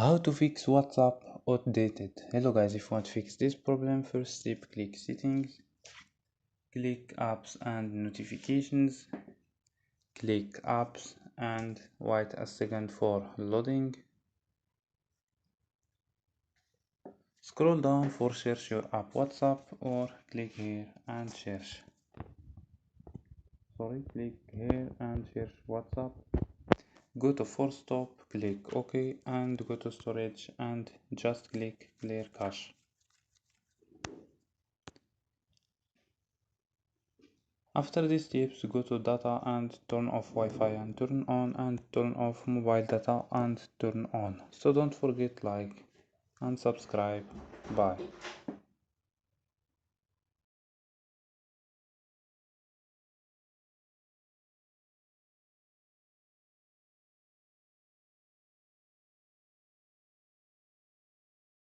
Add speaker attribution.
Speaker 1: How to fix WhatsApp outdated? Hello guys, if you want to fix this problem, first step, click settings, click apps and notifications, click apps and wait a second for loading. Scroll down for search your app WhatsApp or click here and search. Click here and search WhatsApp. Go to force stop, click OK and go to storage and just click clear cache. After these steps, go to data and turn off Wi-Fi and turn on and turn off mobile data and turn on. So don't forget like and subscribe. Bye.